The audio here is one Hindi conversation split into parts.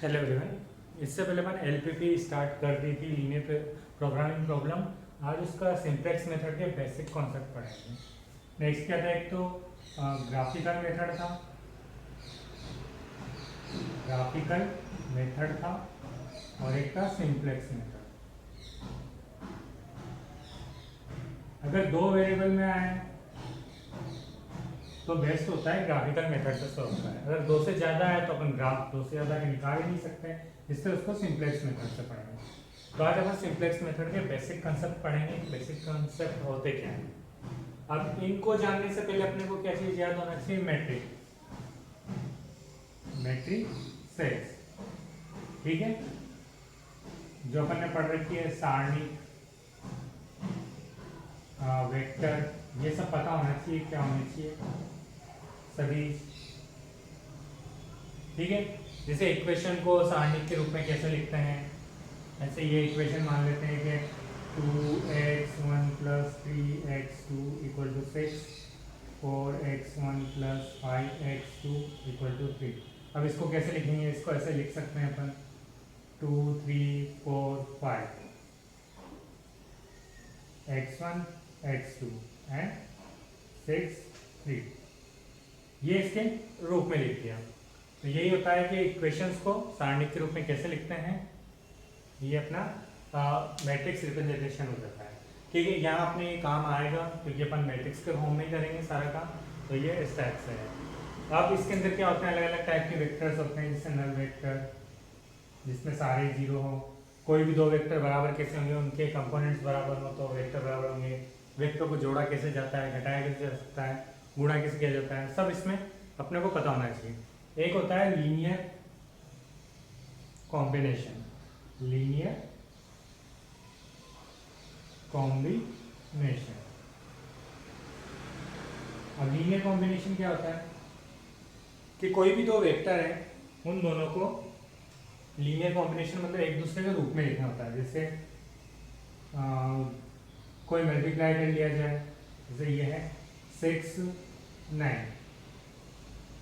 Hello everyone. इससे पहले मैंने एलपीपी स्टार्ट कर दी थी, लीनियर प्रोग्रामिंग प्रॉब्लम। आज उसका सिंप्लेक्स मेथड के बेसिक कॉन्सेप्ट पढ़ेंगे। नेक्स्ट क्या था, एक तो ग्राफिकल मेथड था, और एक था सिंप्लेक्स मेथड। अगर दो वेरिएबल में आए तो बेस्ट होता है ग्राफिकल मेथड से सॉल्व करें। अगर दो से ज़्यादा है तो अपन ग्राफ दो से ज़्यादा के निकाल ही नहीं सकते, इसलिए उसको सिंप्लेक्स मेथड से पढ़ेंगे। तो आज अपन सिंप्लेक्स मेथड के बेसिक कंसेप्ट पढ़ेंगे। बेसिक कंसेप्ट होते क्या हैं। अब इनको जानने से पहले अपने को क्या चीज़ याद होना चाहिए, मैट्रिसेस। ठीक है, जो अपन ने पढ़ रखी है, सारणी, वेक्टर, ये सब पता होना चाहिए क्या होना चाहिए सभी। ठीक है, जैसे इक्वेशन को सारणी के रूप में कैसे लिखते हैं, ऐसे ये इक्वेशन मान लेते हैं कि 2x1 + 3x2 = 6, 4x1 + 5x2 = 3। अब इसको कैसे लिखेंगे, इसको ऐसे लिख सकते हैं अपन 2 3 4 5 x1 x2 एंड 6 3। ये इसके रूप में लिख दिया। तो यही होता है कि इक्वेशंस को सारणी के रूप में कैसे लिखते हैं, ये अपना मैट्रिक्स रिप्रेजेंटेशन हो जाता है। ठीक है, यहाँ अपने ये काम आएगा क्योंकि अपन मैट्रिक्स के फॉर्म में ही करेंगे सारा काम। तो ये इस टाइप से है। अब इसके अंदर क्या होते हैं, अलग अलग टाइप के वेक्टर्स होते हैं, जैसे नल वेक्टर जिसमें सारे जीरो हो। कोई भी दो वेक्टर बराबर कैसे होंगे, उनके कंपोनेंट्स बराबर हो तो वेक्टर बराबर होंगे। वेक्टर को जोड़ा कैसे जाता है, घटाया कैसे जा सकता है, गुणा कैसे किया जाता है, सब इसमें अपने को पता होना चाहिए। एक होता है लीनियर कॉम्बिनेशन, अब लीनियर कॉम्बिनेशन क्या होता है कि कोई भी दो वेक्टर है, उन दोनों को लीनियर कॉम्बिनेशन मतलब एक दूसरे के रूप में लिखना होता है। जैसे कोई मल्टीप्लाई कर लिया जाए, जैसे ये है 6 9,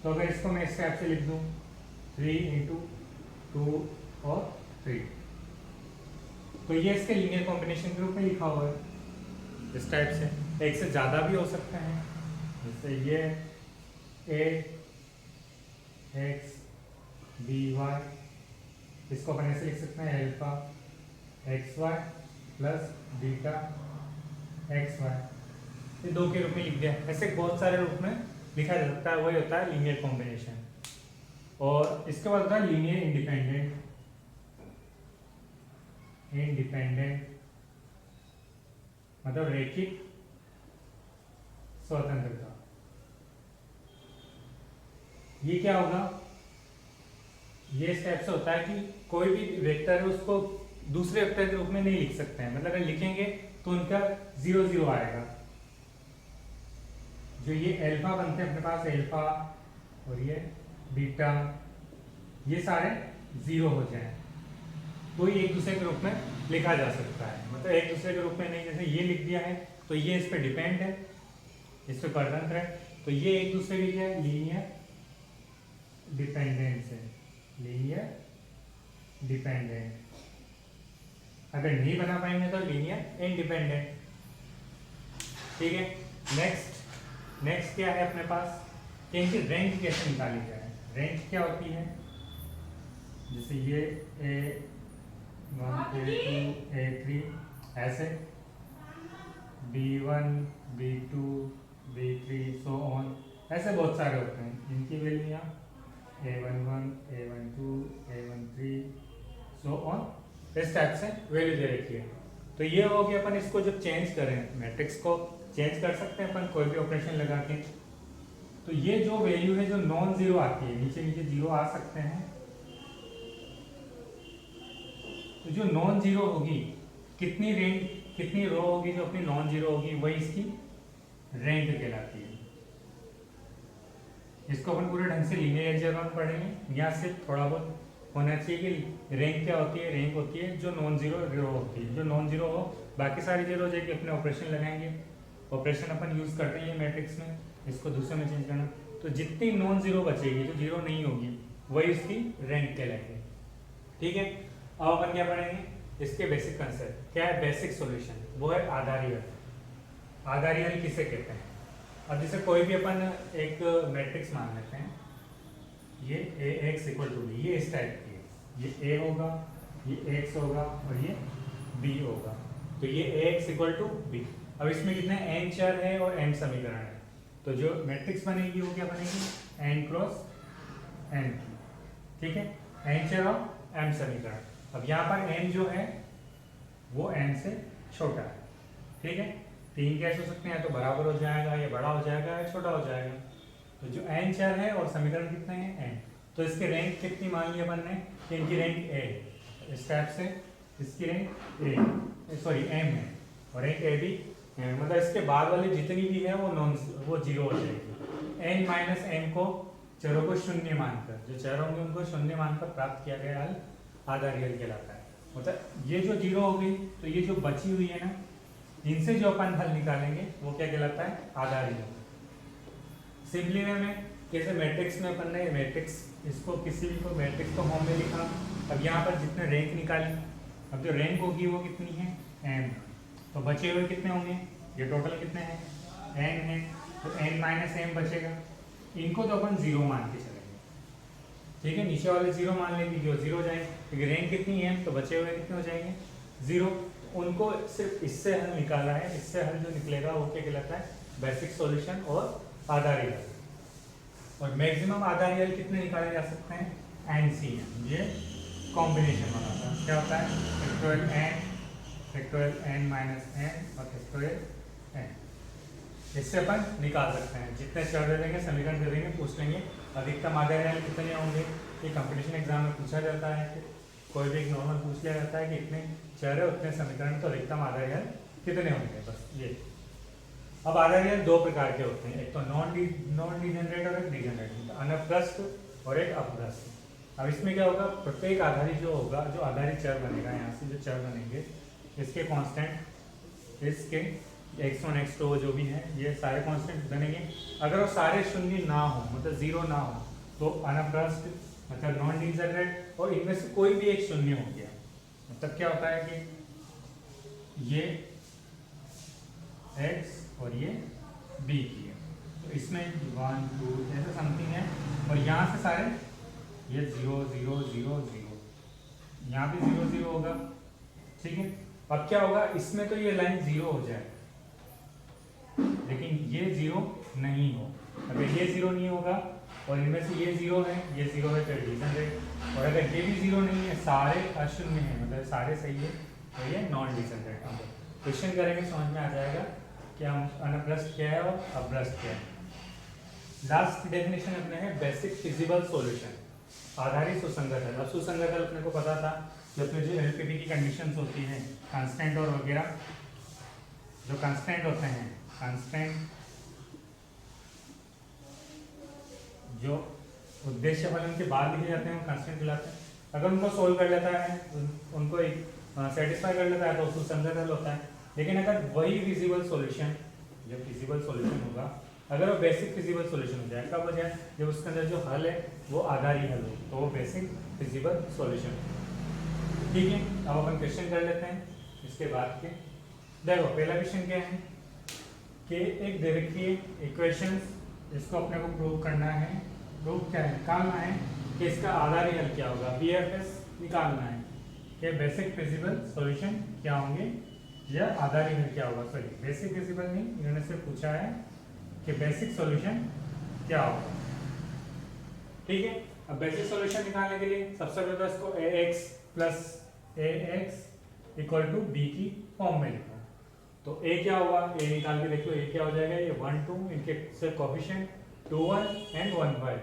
तो अगर इसको मैं इस टाइप से लिख दूं 3 × 2 और 3, तो ये इसके लीनियर कॉम्बिनेशन के रूप में लिखा हुआ है इस टाइप से। एक से ज़्यादा भी हो सकते हैं, जैसे ये ax by, इसको अपन ऐसे लिख सकते हैं अल्फा xy + बीटा xy, ये दो के रूप में लिख दिया। ऐसे बहुत सारे रूप में लिखा जा सकता है, वही होता है लीनियर कॉम्बिनेशन। और इसके बाद होता है लीनियर इंडिपेंडेंट मतलब रैखिक स्वतंत्रता। ये क्या होगा, ये इस टाइप से होता है कि कोई भी वेक्टर है उसको दूसरे वेक्टर के रूप में नहीं लिख सकते हैं। मतलब अगर लिखेंगे तो उनका 0 0 आएगा। जो ये अल्फा बनते हैं अपने पास, अल्फा और ये बीटा, ये सारे 0 हो जाए तो ये एक दूसरे के रूप में लिखा जा सकता है। मतलब एक दूसरे के रूप में नहीं, जैसे ये लिख दिया है तो ये इस पे डिपेंड है, इस पे परतंत्र है, तो ये एक दूसरे के लिए लीनियर डिपेंडेंस है, लीनियर डिपेंडेंट। अगर नहीं बना पाएंगे तो लीनियर इंडिपेंडेंट। ठीक है, नेक्स्ट क्या है अपने पास कि इनकी रेंज कैसे निकाली जाए। रेंज क्या होती है, जैसे ये A1 A2 A3 ऐसे B1 B2 B3 so on, ऐसे बहुत सारे होते हैं। इनकी वैल्यू यहाँ A11 A12 A13 so on, इस टाइप से वैल्यू दे रखी है। तो ये हो गया, अपन इसको जब चेंज करें, मैट्रिक्स को चेंज कर सकते हैं अपन कोई भी ऑपरेशन लगा के। तो ये जो वैल्यू है जो नॉन जीरो आती है, नीचे नीचे जीरो आ सकते हैं, तो जो नॉन जीरो होगी, कितनी रो होगी जो अपनी नॉन जीरो होगी, वही इसकी रैंक कहलाती है। इसको अपन पूरे ढंग से लीनियर अलजेब्रा में पढ़ेंगे। यहाँ सिर्फ थोड़ा बहुत होना चाहिए कि रैंक क्या होती है। रैंक होती है जो नॉन जीरो रो होती है, जो नॉन जीरो हो, बाकी सारी जीरो हो जाएगी, अपने ऑपरेशन लगाएंगे। ऑपरेशन अपन यूज करते हैं मैट्रिक्स में, इसको दूसरे में चेंज करना, तो जितनी नॉन जीरो बचेगी, जो जीरो नहीं होगी, वही उसकी रैंक कहलाएगी। ठीक है, अब अपन क्या पढ़ेंगे, इसके बेसिक कंसेप्ट क्या है, बेसिक सॉल्यूशन, वो है आधारी हल। आधारी हल किसे कहते हैं? अब जैसे कोई भी अपन एक मैट्रिक्स मान लेते हैं, ये ax इक्वल टू बी, ये इस टाइप की है, ये a होगा, ये x होगा और ये b होगा, तो ये ax इक्वल टू बी। अब इसमें कितने n चर है और m समीकरण है, तो जो मैट्रिक्स बनेगी वो क्या बनेगी, n क्रॉस n, ठीक है, n चर और m समीकरण। अब यहाँ पर n जो है वो n से छोटा है, ठीक है, तीन कैसे हो सकते हैं, तो बराबर हो जाएगा, या बड़ा हो जाएगा, या छोटा हो जाएगा। तो जो n चर है और समीकरण कितने हैं, n, तो इसकी रैंक कितनी मान ली अपन ने, कि इनकी रैंक a, इस टाइप से इसकी रैंक a, सॉरी m है, और रैंक a भी है, मतलब इसके बाद वाली जितनी भी है वो जीरो हो जाएगी। n माइनस m को चरों को शून्य मानकर, जो चर होंगे उनको शून्य मानकर प्राप्त किया गया हल आधारी हल कहलाता है। मतलब ये जो जीरो हो गई, तो ये जो बची हुई है ना, इनसे जो अपन हल निकालेंगे वो क्या कहलाता है, आधारी हल। सिंपली वे में जैसे मैट्रिक्स में अपन ने मैट्रिक्स, इसको किसी भी को मैट्रिक्स को फॉर्म में लिखा, अब यहाँ पर जितने रैंक निकाली, अब जो रैंक होगी वो कितनी है, m, तो बचे हुए कितने होंगे, ये टोटल कितने हैं, n है, तो n माइनस m बचेगा, इनको तो अपन जीरो मान के चलेंगे, ठीक है, नीचे वाले जीरो मान लेंगे, जो जीरो हो जाएंगे, क्योंकि रैंक कितनी है m, तो बचे हुए कितने हो जाएंगे, जीरो। उनको सिर्फ इससे हल निकाला है, इससे हल जो निकलेगा वो क्या कहलाता है, बेसिक सॉल्यूशन और आधारी हल। और मैक्सिमम आधारी हल कितने निकाले जा सकते हैं, NCM, ये कॉम्बिनेशन वाला था, क्या होता है, factorial n, factorial n minus n और फैक्टोरियल n, इससे अपन निकाल सकते हैं। जितने चर दे देंगे, समीकरण दे देंगे, पूछ लेंगे अधिकतम आधारी हल कितने होंगे, ये कंपटीशन एग्जाम में पूछा जाता है, कोई भी एक नॉर्मल पूछ लिया जाता है कि इतने चर है उतने समीकरण, तो अधिकतम आधारी हल कितने होंगे, बस ये। अब आधारी हल दो प्रकार के होते हैं, एक तो नॉन डिजेनरेट और एक डिजेनरेट, अनप्रस्थ और एक अपभ्रस्त। अब इसमें क्या होगा, प्रत्येक आधारी जो होगा, जो आधारी चर बनेगा, यहाँ से जो चर बनेंगे, इसके कांस्टेंट, इसके x1 x2 जो भी हैं, ये सारे कांस्टेंट बनेंगे। अगर वो सारे शून्य ना हो, मतलब जीरो ना हो, तो अनप्रस्थ, मतलब नॉन डिजेनरेट, और इनमें से कोई भी एक शून्य हो गया, मतलब क्या होता है कि ये x और ये b की है, तो इसमें 1 2 ऐसे समथिंग है, और यहाँ से सारे ये 0 0 0 0, यहाँ भी 0 0 होगा, ठीक है। अब क्या होगा, इसमें तो ये लाइन 0 हो जाए, लेकिन ये 0 नहीं हो, अगर ये 0 नहीं होगा और इनमें से ये 0 है, ये 0 है, तो डिजेनरेट, और अगर ये भी 0 नहीं है, सारे अशून्य है, मतलब सारे सही है, तो ये नॉन डिजेनरेट। क्वेश्चन करेंगे समझ में आ जाएगा कि हम अनप्रस्थ क्या है और अपभ्रस्त क्या है। लास्ट डेफिनेशन अपने है बेसिक फिजिबल सॉल्यूशन, आधारी सुसंगत हल। अब सुसंगत हल अपने को पता था, जब जो एलपीपी की कंडीशंस होती हैं, कांस्टेंट और वगैरह, जो कांस्टेंट होते हैं, कांस्टेंट जो उद्देश्य फलन के बाद लिखे जाते हैं वो कांस्टेंट कहलाते हैं। अगर उनको सोल्व कर लेता है, उनको सेटिस्फाई कर लेता है, तो सुसंगत हल होता है। लेकिन अगर वही फिजिबल सॉल्यूशन, जब फिजिबल सॉल्यूशन होगा, अगर वो बेसिक फिजिबल सॉल्यूशन हो जाए, कब हो जाए, जब उसके अंदर जो हल है वो आधारी हल हो, तो वो बेसिक फिजिबल सॉल्यूशन, ठीक है। अब अपन क्वेश्चन कर लेते हैं इसके बाद के। देखो पहला क्वेश्चन क्या है कि एक दे रखी है इक्वेशंस, इसको अपने को प्रूव करना है। प्रूव क्या है, निकालना है कि इसका आधारी हल क्या होगा, BFS निकालना है कि बेसिक फिजिबल सॉल्यूशन क्या होंगे या आधारी हल क्या होगा। सॉरी, बेसिक फिजिबल नहीं, इन्होंने से पूछा है कि बेसिक सॉल्यूशन क्या होगा, ठीक है। अब बेसिक सॉल्यूशन निकालने के लिए सबसे पहले तो इसको ax plus ax equal to b की फॉर्म में लिखो। तो a क्या होगा, a निकाल के देखो, a क्या हो जाएगा, ये 1 2, इनके से कोफिशिएंट 2 1 एंड 1 5,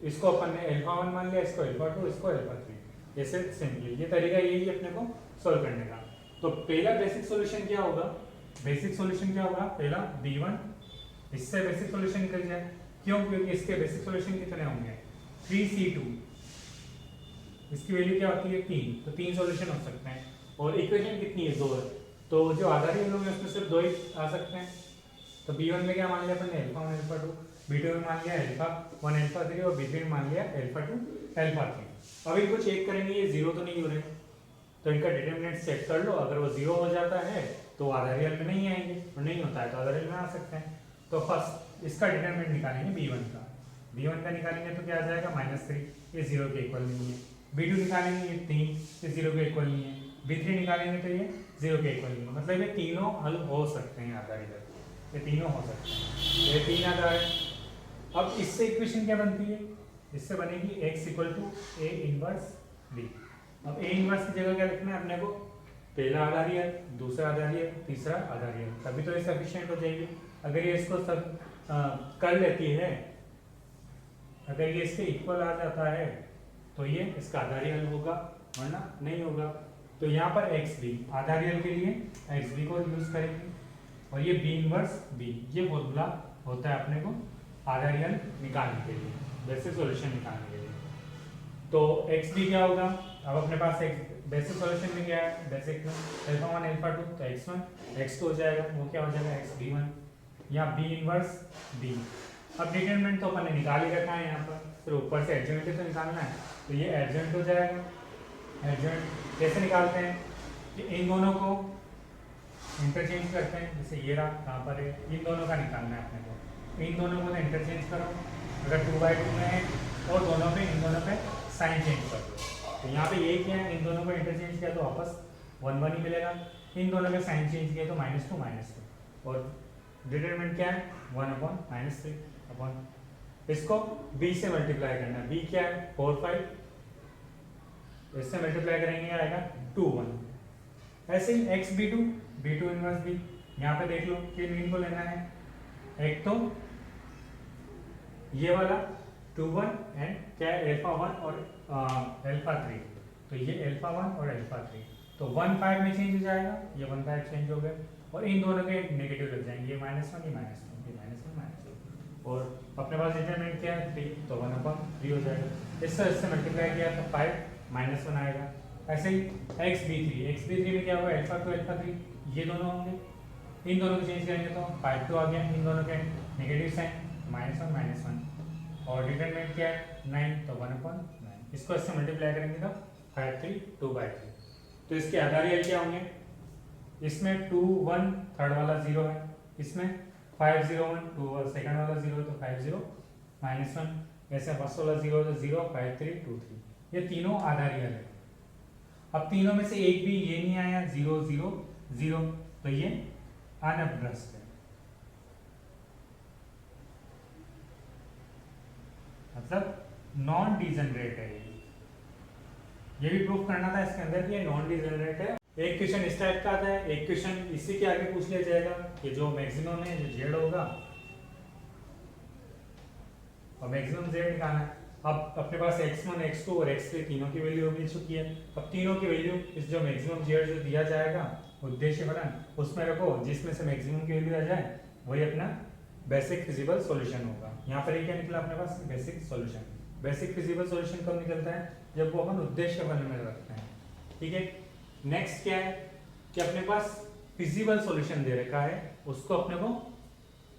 इसको अपन ने अल्फा 1 मान लिया, इसको अल्फा 2, इसको अल्फा 3, ऐसे सिंपली ये तरीका यही है अपने को सॉल्व करने का। तो पहला बेसिक सॉल्यूशन क्या होगा, बेसिक सॉल्यूशन क्या होगा, पहला b1, इससे बेसिक सॉल्यूशन निकल जाए, क्यों, क्योंकि इसके बेसिक सॉल्यूशन कितने होंगे, 3c2, इसकी वैल्यू क्या होती है 3, तो 3 सॉल्यूशन हो सकते हैं, और इक्वेशन कितनी है 2 है, तो जो आधारी हल होंगे उसमें सिर्फ 2 ही आ सकते हैं। तो b1 में क्या मान लिया अपन ने, अल्फा 1 अल्फा 2, B2 में मान लिया अल्फा 1 अल्फा 3 और B3 में मान लिया अल्फा 2 अल्फा 3। अब इनको चेक करेंगे, ये जीरो तो नहीं हो रहे, तो इनका डिटरमिनेंट चेक कर लो। अगर वो जीरो हो जाता है तो आधा रियल में नहीं आएंगे, और नहीं होता है तो आधा रियल में आ सकते हैं। तो फर्स्ट इसका डिटरमिनेंट निकालेंगे B1 का। B1 का निकालेंगे तो क्या आ जाएगा -3, ये जीरो के इक्वल नहीं है। B2 निकालेंगे ये 3, ये जीरो के इक्वल नहीं है। B3 निकालेंगे तो ये जीरो के इक्वल नहीं है। मतलब ये तीनों हल हो सकते हैं आधार इधर, ये तीनों हो सकते हैं, ये तीन आधार है। अब इससे इक्वेशन क्या बनती है, इससे बनेगी x = A इनवर्स B। अब A इनवर्स की जगह क्या लिखना है अपने को, पहला आधा रियल, दूसरा आधा रियल, तीसरा आधा रियल, तभी तो ये सफिशिएंट हो जाएगी। अगर ये इसको सब कर लेती है, अगर ये इसके इक्वल आ जाता है तो ये इसका आधा रियल होगा, वरना नहीं होगा। तो यहाँ पर XB आधा रियल के लिए XB को यूज करेंगे, और ये B इनवर्स B, ये फॉर्मूला होता है अपने को आधा रियल निकालने के लिए, बेसिक सॉल्यूशन निकालने के लिए। तो XB क्या होगा, अब अपने पास एक बेसिक सॉल्यूशन में क्या है, बेसिक में अल्फा 1 अल्फा 2, तो x1 x2 हो जाएगा, वो क्या हो जाएगा XB1 या B इनवर्स B। अब डिटरमिनेंट तो अपन ने निकाल ही रखा है यहाँ पर, फिर ऊपर से एडजॉइंट तो निकालना है, तो ये एडजॉइंट हो जाएगा। एडजॉइंट कैसे निकालते हैं कि इन दोनों को इंटरचेंज करते हैं, जैसे ये रहा कहाँ पर है, इन दोनों का निकालना है अपने को। इन दोनों को इंटरचेंज करो, अगर 2/2 में है और दोनों पे इन दोनों पे साइन चेंज कर दो। तो यहाँ पे ये क्या है, इन दोनों को इंटरचेंज किया तो वापस 1 1 ही मिलेगा, इन दोनों का साइन चेंज किया तो -2 और डिटरमिनेंट क्या है 1/-3 अपॉन, इसको b से मल्टीप्लाई करना है। b क्या है 4 5, इससे मल्टीप्लाई करेंगे आएगा 2 1। ऐसे ही XB2 B2 इनवर्स B, यहाँ पे देख लो कि इनको लेना है, एक तो ये वाला 2 1 एंड क्या है अल्फा 1 और अल्फा 3, तो ये अल्फा 1 और अल्फा 3, तो 1 5 में चेंज हो जाएगा, ये 1 5 चेंज हो गए, और इन दोनों के नेगेटिव लग जाएंगे, ये -1 ये -2 ये -1 -2, और अपने पास डिटरमिनेंट क्या है 3, तो 1/3 हो जाएगा। इससे मल्टीप्लाई किया तो 5 -1 आएगा। ऐसे ही XB3 में क्या होगा अल्फा 2 अल्फा 3, ये दोनों होंगे, इन दोनों को चेंज करेंगे तो 5 2 आ गया, इन दोनों के नेगेटिव साइन -1 -1, और डिटरमिनेंट क्या है 9, तो 1/9, इसको इससे मल्टीप्लाई करेंगे तो 5 3 2/3। तो इसके आधार रियल क्या होंगे, इसमें 2 1 थर्ड वाला 0 है, इसमें 5 0 1 2 सेकंड वाला 0 है तो 5 0 -1, ऐसे फर्स्ट वाला 0 तो 0 5 3 2 3, ये तीनों आधार रियल है। अब तीनों में से एक भी ये नहीं आया 0 0 0, तो ये अनअब्रस्ट है, मतलब नॉन डिजेनरेट है। ये भी प्रूफ करना था इसके अंदर कि ये नॉन डिजेनरेट है। एक क्वेश्चन इस टाइप का आता है, एक क्वेश्चन इसी के आगे पूछ लिया जाएगा कि जो मैक्सिमम है जो जेड होगा और मैक्सिमम जेड निकालना है। अब अपने पास x1 x2 और x3 तीनों की वैल्यू मिल चुकी है। अब तीनों की वैल्यू इस जो मैक्सिमम जेड जो दिया जाएगा उद्देश्य फलन उसमें रखो, जिसमें से मैक्सिमम की वैल्यू आ जाए वही अपना बेसिक फिजिबल सॉल्यूशन होगा। यहाँ पर ये क्या निकला अपने पास basic solution. Basic feasible solution कब निकलता है, जब वो अपन उद्देश्य फलन में रखते हैं। ठीक है, नेक्स्ट क्या है कि अपने पास फिजिबल सॉल्यूशन दे रखा है, उसको अपने को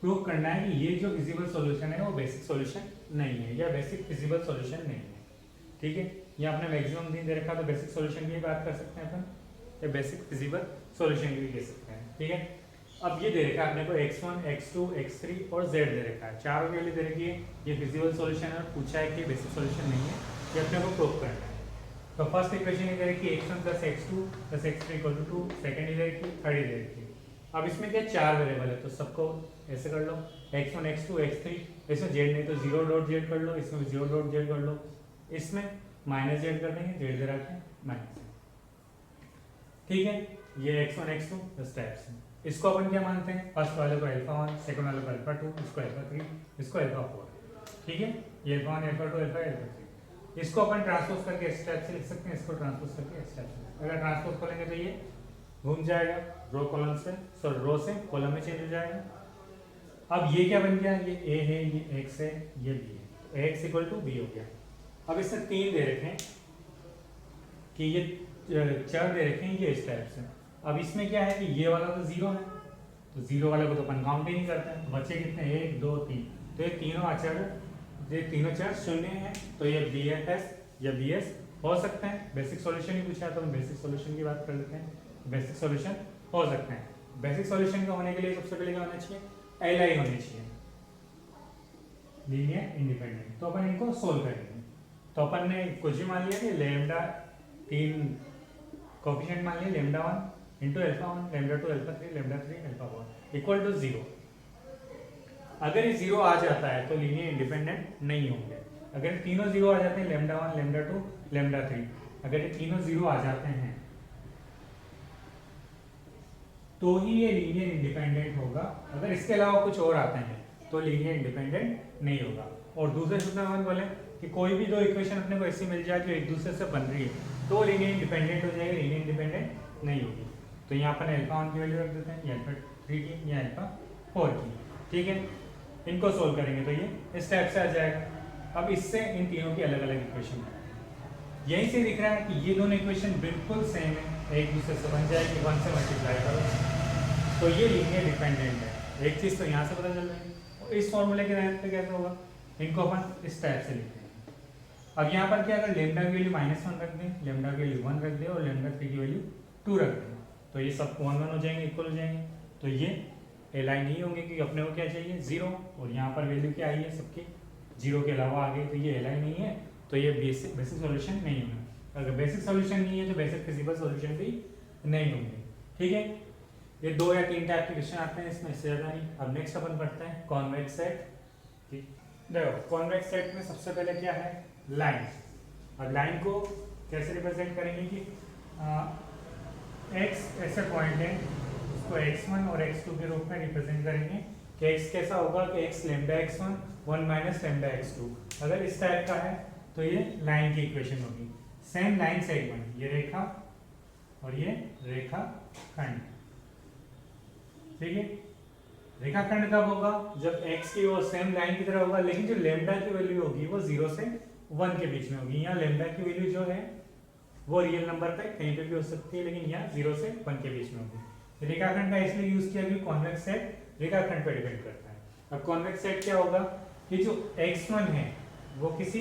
प्रूव करना है कि ये जो फिजिबल सॉल्यूशन है वो बेसिक सॉल्यूशन नहीं है या बेसिक फिजिबल सॉल्यूशन नहीं है। ठीक है, ये आपने मैक्सिमम नहीं दे रखा तो बेसिक सॉल्यूशन की बात कर सकते हैं अपन, या बेसिक फिजिबल सॉल्यूशन भी कह सकते हैं। ठीक है, अब ये दे रखा है अपने को x1 x2 x3 और z दे रखा है, चारों के लिए दे रखी है। ये फिजिबल सॉल्यूशन है, पूछा है कि बेसिक सॉल्यूशन नहीं है, ये अपने को प्रूव करना है। तो फर्स्ट इक्वेशन ये दे रखी है x1 + x2 + x3 = 2, सेकंड ये दे रखी है, थर्ड ये दे रखी है। अब इसमें क्या चार वेरिएबल है तो सबको ऐसे कर लो, x1 x2 x3, इसमें z नहीं तो 0.z कर लो, इसमें 0.z कर लो, इसमें -z कर देंगे, z दे रखा है माइनस। ठीक है, ये x1 x2 स्टेप्स हैं। इसको अपन क्या मानते हैं, फर्स्ट वाले को α1, सेकंड वाले को α2, इसको α3, इसको α4। ठीक है, ये α1 α2 α3, इसको अपन ट्रांसपोज करके स्टेप से लिख सकते हैं, इसको ट्रांसपोज करके स्टेप से। अगर ट्रांसपोज करेंगे तो ये घूम जाएगा रो कॉलम से, सॉरी रो से कॉलम में चेंज हो जाएगा। अब ये क्या बन गया, ये a है, ये x है, ये b है, तो x = b हो गया। अब इसमें तीन दे रखे हैं कि ये चार दे रखे हैं, ये इस टाइप से। अब इसमें क्या है कि ये वाला तो 0 है, तो 0 वाले को तो अपन काउंट ही नहीं करते हैं, बचे कितने 1 2 3, तो ये तीनों चर शून्य हैं, तो ये बी एफ एस या बी एस हो सकते हैं। बेसिक सॉल्यूशन ही पूछा है तो हम बेसिक सॉल्यूशन की बात कर लेते हैं। बेसिक सॉल्यूशन हो सकते हैं। बेसिक सॉल्यूशन का होने के लिए सबसे पहले क्या होना चाहिए, एल आई होनी चाहिए, लीनियर इंडिपेंडेंट। तो अपन इनको सोल्व करेंगे। तो अपन ने कुछ भी मान लिया कि लेमडा 3 कोफिशिएंट मान लिया, lambda 1 into alpha 1, lambda 2 alpha 3, lambda 3 alpha 1 equal to 0। अगर ये 0 आ जाता है तो लीनियर इंडिपेंडेंट नहीं होंगे। अगर तीनों 0 आ जाते हैं, लेमडा 1, लेमडा 2, लेमडा 3, अगर ये तीनों 0 आ जाते हैं तो ही ये लीनियर इंडिपेंडेंट होगा। अगर इसके अलावा कुछ और आते हैं तो लीनियर इंडिपेंडेंट नहीं होगा। और दूसरे शब्द में हम बोले कि कोई भी दो इक्वेशन अपने को ऐसी मिल जाए जो एक दूसरे से बन रही है तो लीनियर इंडिपेंडेंट हो जाएगी, लीनियर इंडिपेंडेंट नहीं होगी। तो यहाँ पर अल्फा 1 की वैल्यू रख देते हैं, या अल्फा 3 की या अल्फा 4 की, ठीक है। इनको सोल्व करेंगे तो ये इस टाइप से आ जाएगा। अब इससे इन तीनों की अलग अलग इक्वेशन यहीं से दिख रहा है कि ये दोनों इक्वेशन बिल्कुल सेम है, एक दूसरे से बन जाएगी, 1 से मल्टीप्लाई करो तो ये लीनियर डिपेंडेंट है। एक चीज़ तो यहाँ से पता चल रही है। और इस फॉर्मूले के तहत पे कैसे होगा, इनको अपन इस टाइप से लिखते हैं। अब यहाँ पर क्या, अगर लेमडा की वैल्यू -1 रख दें, लेमडा की वैल्यू 1 रख दें और लेमडा 3 की वैल्यू 2 रख दें तो ये सब 1 हो जाएंगे, इक्वल हो जाएंगे। तो ये एल आई नहीं होंगे क्योंकि अपने को क्या चाहिए 0, और यहाँ पर वैल्यू क्या आई है सबकी 0 के अलावा आ गई, तो ये एल आई नहीं है, तो ये बेसिक सॉल्यूशन नहीं होगा। अगर बेसिक सॉल्यूशन नहीं है तो बेसिक फिजिकल सॉल्यूशन भी नहीं होंगे, ठीक है। ये 2 या 3 टाइप के क्वेश्चन आते हैं, इसमें इससे ज़्यादा नहीं। अब नेक्स्ट अपन पढ़ते हैं कॉन्वेक्स सेट। देखो कॉन्वेक्स सेट में सबसे पहले क्या है, लाइन। और लाइन को कैसे रिप्रेजेंट करेंगे कि एक्स ऐसे पॉइंट है, उसको x1 और x2 के रूप में रिप्रेजेंट करेंगे कि x कैसा होगा कि x lambda x1 1 minus lambda x2। अगर इस टाइप का है तो ये लाइन की इक्वेशन होगी। सेम लाइन सेगमेंट, ये रेखा और ये रेखा खंड, ठीक है। रेखाखंड कब होगा, जब x की वो सेम लाइन की तरह होगा, लेकिन जो लेमडा की वैल्यू होगी वो 0 से 1 के बीच में होगी। यहाँ लेमडा की वैल्यू जो है वो रियल नंबर पे कहीं पे भी हो सकती है, लेकिन यहाँ 0 से 1 के बीच में होगी। रेखाखंड का इसलिए यूज किया कि कॉन्वेक्स सेट रेखाखंड पर डिपेंड करता है। अब कॉन्वेक्स सेट क्या होगा कि जो x1 है वो किसी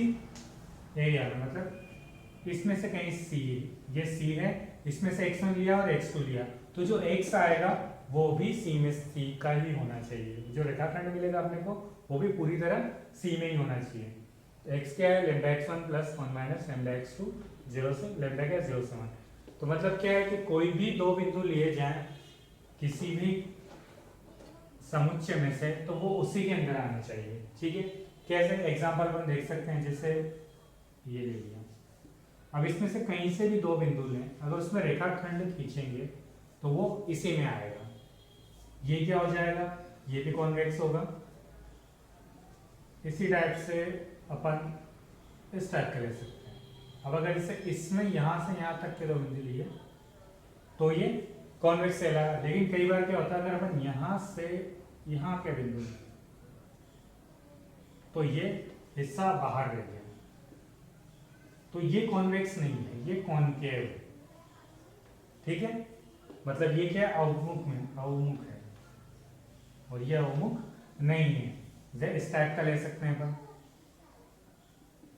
एरिया में, मतलब इसमें से कहीं c, ये c है, इसमें से x1 लिया और x2 लिया, तो जो x आएगा वो भी c में c का ही होना चाहिए। जो रेखाखंड मिलेगा अपने को वो भी पूरी तरह c में ही होना चाहिए। x क्या है, lambda x1 plus 1 minus lambda x2, 0 से लेमडा क्या 0 से 1। तो मतलब क्या है कि कोई भी दो बिंदु लिए जाएं किसी भी समुच्चय में से तो वो उसी के अंदर आना चाहिए, ठीक है। कैसे एग्जांपल हम देख सकते हैं, जैसे ये ले लिया। अब इसमें से कहीं से भी दो बिंदु लें, अगर उसमें रेखाखंड खींचेंगे तो वो इसी में आएगा। ये क्या हो जाएगा, ये भी कॉन्वेक्स होगा। इसी टाइप से अपन इस टाइप का ले सकते हैं। अब अगर इसे इसमें यहाँ से यहाँ तक के दो बिंदु लिए तो ये कॉन्वेक्स कहलाएगा। लेकिन कई बार क्या होता है, अगर अपन यहाँ से यहाँ के बिंदु तो ये हिस्सा बाहर रह गया, तो ये कॉन्वेक्स नहीं है, ये कॉनकेव है, ठीक है। मतलब ये क्या अवमुख है और ये अवमुख नहीं है। इस टाइप का ले सकते हैं अपन,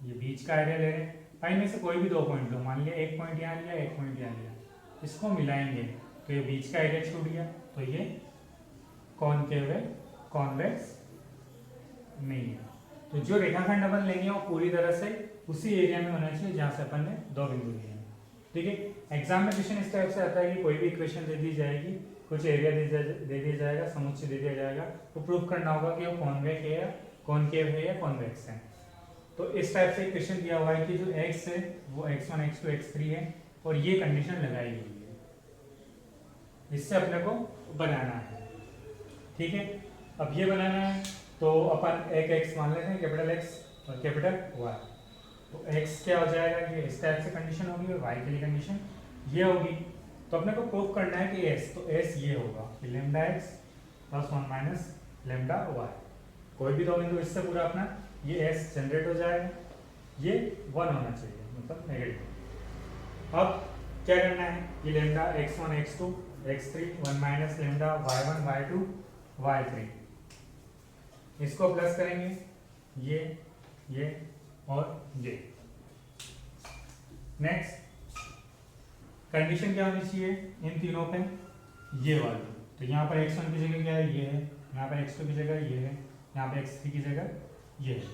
ये बीच का एरिया ले रहे हैं। इनमें से कोई भी दो पॉइंट लो, मान लिया एक पॉइंट यहाँ लिया, एक पॉइंट यहाँ लिया, इसको मिलाएंगे तो ये बीच का एरिया छूट गया, तो ये कॉनकेव है, कॉन्वेक्स नहीं है। तो जो रेखाखंड अपन लेंगे वो पूरी तरह से उसी एरिया में होना चाहिए जहाँ से अपन ने दो बिंदु लिए हैं, ठीक है। एग्जाम में क्वेश्चन इस टाइप से आता है कि कोई भी इक्वेशन दे दी जाएगी, कुछ एरिया दे दिया जाएगा, समुच्चय दे दिया जाएगा, तो प्रूव करना होगा कि वो कॉन्वेक्स है या कॉनकेव है या कॉन्वेक्स है। तो इस टाइप से क्वेश्चन दिया हुआ है कि जो x है वो x1 x2 x3 है और ये कंडीशन लगाई हुई है, इससे अपने को बनाना है, ठीक है। अब ये बनाना है तो अपन एक x मान लेते हैं, कैपिटल X और कैपिटल Y। तो x क्या हो जाएगा, ये इस टाइप से कंडीशन होगी और y के लिए कंडीशन ये होगी। तो अपने को प्रूव करना है कि s, तो s ये होगा कि lambda x plus 1 minus lambda y। कोई भी दो बिंदु इससे पूरा अपना ये s जनरेट हो जाएगा, ये 1 होना चाहिए, मतलब नेगेटिव। अब क्या करना है, ये lambda x1 x2 x3 1 minus lambda y1 y2 y3, इसको प्लस करेंगे ये और ये। नेक्स्ट कंडीशन क्या होनी चाहिए इन तीनों पे, ये वाली। तो यहाँ पर x1 की जगह क्या है, ये है, यहाँ पर x2 की जगह ये है, यहाँ पे x3 की जगह ये है।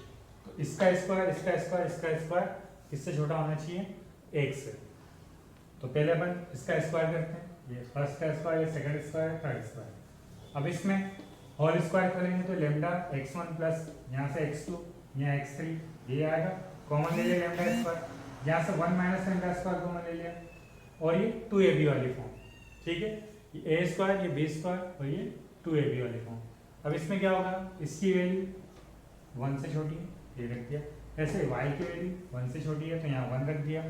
तो इसका स्क्वायर इसका स्क्वायर इसका स्क्वायर किससे छोटा होना चाहिए, 1 से। तो पहले अपन इसका स्क्वायर करते हैं, ये फर्स्ट का स्क्वायर, ये सेकंड स्क्वायर, थर्ड स्क्वायर। अब इसमें होल स्क्वायर करेंगे तो लेमडा x1 प्लस यहाँ से x2 यहाँ x3 ये आएगा, कॉमन ले लिया लेमडा स्क्वायर, यहाँ से 1 माइनस लेमडा स्क्वायर कॉमन ले लिया, और ये 2ab वाली फॉर्म। ठीक है, ये a स्क्वायर, ये b स्क्वायर और ये 2ab वाली फॉर्म। अब इसमें क्या होगा, इसकी वैल्यू 1 से छोटी है, ये रख दिया। ऐसे y की वैल्यू 1 से छोटी है तो यहाँ 1 रख दिया,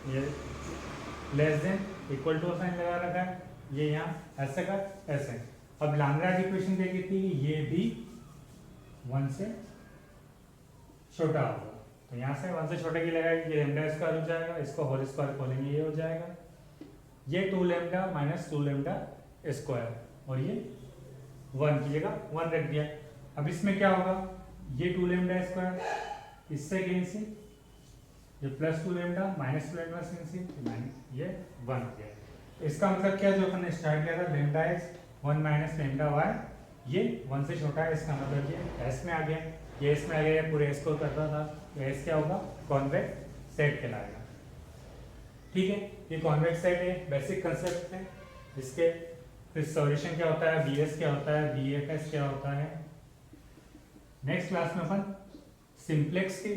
ये less than equal to sign लगा रखा है, ये यहाँ ऐसे का ऐसे। अब लाग्रांज इक्वेशन क्या कहती है, ये भी 1 से छोटा होगा, तो यहाँ से 1 से छोटे की लगाएगी, ये लेमडा स्क्वायर हो जाएगा, इसको होल स्क्वायर खोलेंगे ये हो जाएगा, ये 2 लेमडा माइनस 2 लेमडा स्क्वायर, और ये 1 की जगह 1 रख दिया। अब इसमें क्या होगा, ये 2 लेमडा स्क्वायर इससे कैंसिल, ये plus 2 lambda minus 2 lambda cancel, ये 1 हो गया। इसका मतलब क्या, जो अपन ने स्टार्ट किया था lambda x 1 minus lambda y, ये 1 से छोटा है, इसका मतलब ये एस में आ गया, ये एस में आ गया, पूरे एस को करता था, तो एस क्या होगा, कॉन्वेक्स सेट कहलाएगा। ठीक है, ये कॉन्वेक्स सेट है, बेसिक कंसेप्ट है इसके। फिर सॉल्यूशन क्या होता है, बी एस क्या होता है, बी एफ एस क्या होता है। नेक्स्ट क्लास में अपन सिंप्लेक्स की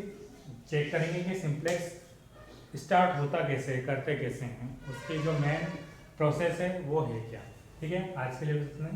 चेक करेंगे कि सिंप्लेक्स स्टार्ट होता कैसे, करते कैसे हैं, उसकी जो मेन प्रोसेस है वो है क्या। ठीक है, आज के लिए इतना।